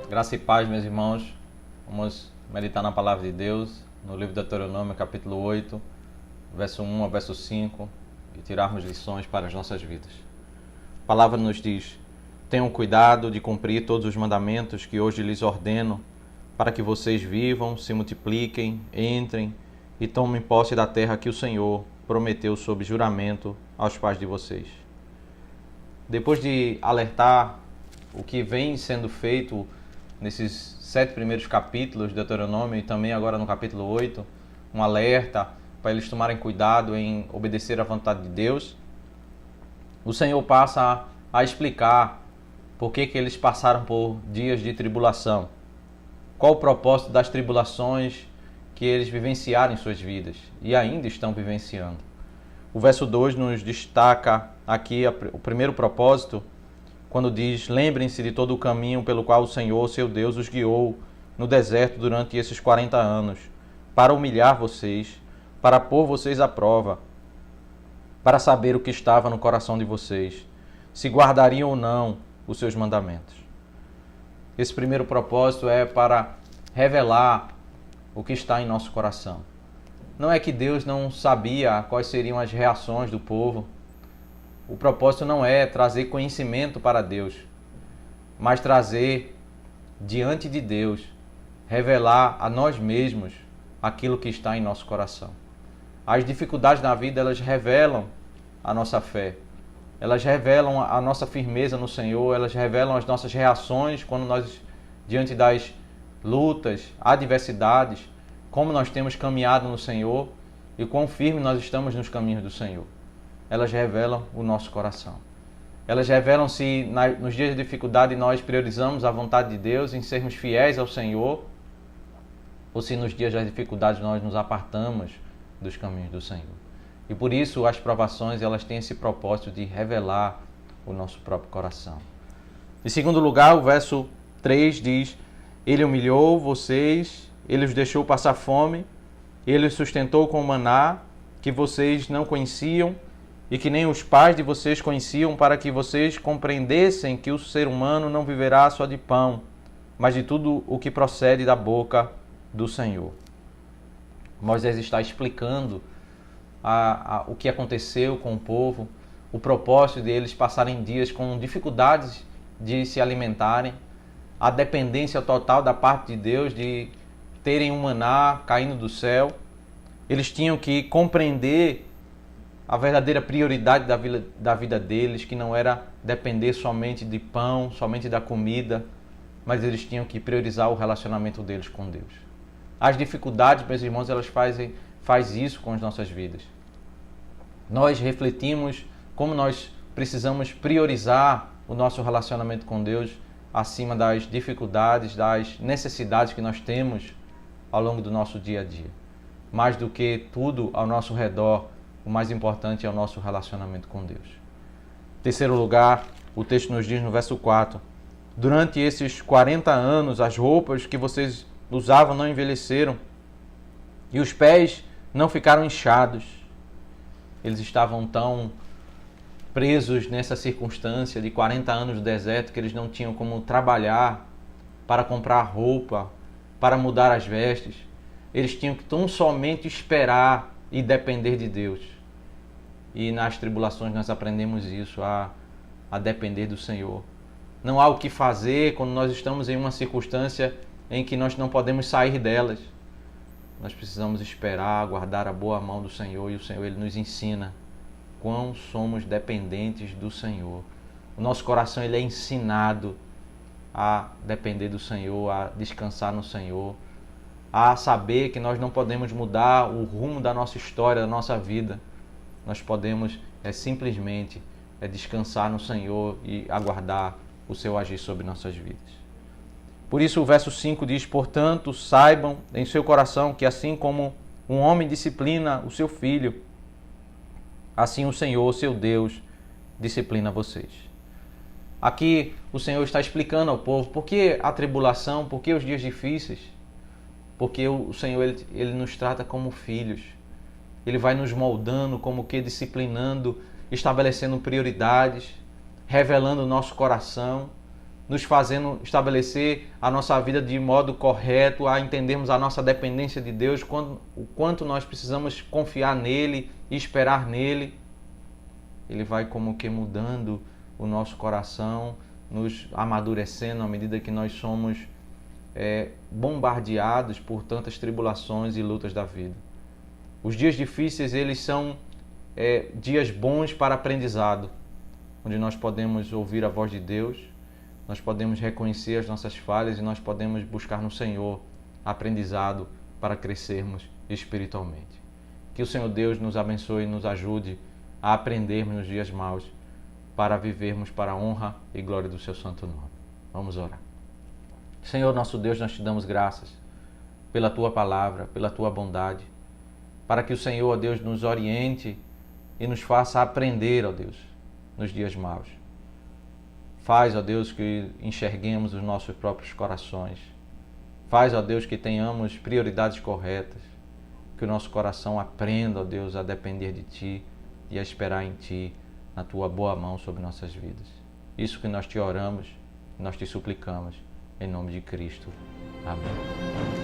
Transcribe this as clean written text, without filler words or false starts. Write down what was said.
Graça e paz, meus irmãos. Vamos meditar na palavra de Deus, no livro de Deuteronômio, capítulo 8, verso 1 ao verso 5, e tirarmos lições para as nossas vidas. A palavra nos diz: tenham cuidado de cumprir todos os mandamentos que hoje lhes ordeno, para que vocês vivam, se multipliquem, entrem e tomem posse da terra que o Senhor prometeu sob juramento aos pais de vocês. Depois de alertar o que vem sendo feito nesses 7 primeiros capítulos de Deuteronômio e também agora no capítulo 8, um alerta para eles tomarem cuidado em obedecer à vontade de Deus, o Senhor passa a explicar por que eles passaram por dias de tribulação, qual o propósito das tribulações que eles vivenciaram em suas vidas e ainda estão vivenciando. O verso 2 nos destaca aqui o primeiro propósito, quando diz: lembrem-se de todo o caminho pelo qual o Senhor, seu Deus, os guiou no deserto durante esses 40 anos, para humilhar vocês, para pôr vocês à prova, para saber o que estava no coração de vocês, se guardariam ou não os seus mandamentos. Esse primeiro propósito é para revelar o que está em nosso coração. Não é que Deus não sabia quais seriam as reações do povo. O propósito não é trazer conhecimento para Deus, mas trazer diante de Deus, revelar a nós mesmos aquilo que está em nosso coração. As dificuldades na vida, elas revelam a nossa fé, elas revelam a nossa firmeza no Senhor, elas revelam as nossas reações quando nós, diante das lutas, adversidades, como nós temos caminhado no Senhor e quão firme nós estamos nos caminhos do Senhor. Elas revelam o nosso coração. Elas revelam se nos dias de dificuldade nós priorizamos a vontade de Deus em sermos fiéis ao Senhor, ou se nos dias das dificuldades nós nos apartamos dos caminhos do Senhor. E por isso as provações, elas têm esse propósito de revelar o nosso próprio coração. Em segundo lugar, o verso 3 diz: Ele humilhou vocês, Ele os deixou passar fome, Ele os sustentou com maná que vocês não conheciam e que nem os pais de vocês conheciam, para que vocês compreendessem que o ser humano não viverá só de pão, mas de tudo o que procede da boca do Senhor. Moisés está explicando o que aconteceu com o povo, o propósito deles passarem dias com dificuldades de se alimentarem, a dependência total da parte de Deus, de terem um maná caindo do céu. Eles tinham que compreender a verdadeira prioridade da vida deles, que não era depender somente de pão, somente da comida, mas eles tinham que priorizar o relacionamento deles com Deus. As dificuldades, meus irmãos, elas faz isso com as nossas vidas. Nós refletimos como nós precisamos priorizar o nosso relacionamento com Deus acima das dificuldades, das necessidades que nós temos ao longo do nosso dia a dia. Mais do que tudo ao nosso redor, o mais importante é o nosso relacionamento com Deus. Em terceiro lugar, o texto nos diz no verso 4: durante esses 40 anos, as roupas que vocês usavam não envelheceram e os pés não ficaram inchados. Eles estavam tão presos nessa circunstância de 40 anos do deserto que eles não tinham como trabalhar para comprar roupa, para mudar as vestes. Eles tinham que tão somente esperar e depender de Deus. E nas tribulações nós aprendemos isso, a depender do Senhor. Não há o que fazer quando nós estamos em uma circunstância em que nós não podemos sair delas. Nós precisamos esperar, aguardar a boa mão do Senhor, e o Senhor, Ele nos ensina quão somos dependentes do Senhor. O nosso coração, ele é ensinado a depender do Senhor, a descansar no Senhor, a saber que nós não podemos mudar o rumo da nossa história, da nossa vida. Nós podemos simplesmente descansar no Senhor e aguardar o seu agir sobre nossas vidas. Por isso o verso 5 diz: portanto, saibam em seu coração que assim como um homem disciplina o seu filho, assim o Senhor, seu Deus, disciplina vocês. Aqui o Senhor está explicando ao povo por que a tribulação, por que os dias difíceis. Porque o Senhor, ele nos trata como filhos. Ele vai nos moldando, como que disciplinando, estabelecendo prioridades, revelando o nosso coração, nos fazendo estabelecer a nossa vida de modo correto, a entendermos a nossa dependência de Deus, o quanto nós precisamos confiar nele e esperar nele. Ele vai como que mudando o nosso coração, nos amadurecendo à medida que nós somos bombardeados por tantas tribulações e lutas da vida. Os dias difíceis, eles são dias bons para aprendizado, onde nós podemos ouvir a voz de Deus, nós podemos reconhecer as nossas falhas e nós podemos buscar no Senhor aprendizado para crescermos espiritualmente. Que o Senhor Deus nos abençoe e nos ajude a aprendermos nos dias maus para vivermos para a honra e glória do seu santo nome. Vamos orar. Senhor nosso Deus, nós te damos graças pela tua palavra, pela tua bondade, para que o Senhor, ó Deus, nos oriente e nos faça aprender, ó Deus, nos dias maus. Faz, ó Deus, que enxerguemos os nossos próprios corações. Faz, ó Deus, que tenhamos prioridades corretas, que o nosso coração aprenda, ó Deus, a depender de Ti e a esperar em Ti, na Tua boa mão sobre nossas vidas. Isso que nós te oramos, nós te suplicamos, em nome de Cristo. Amém.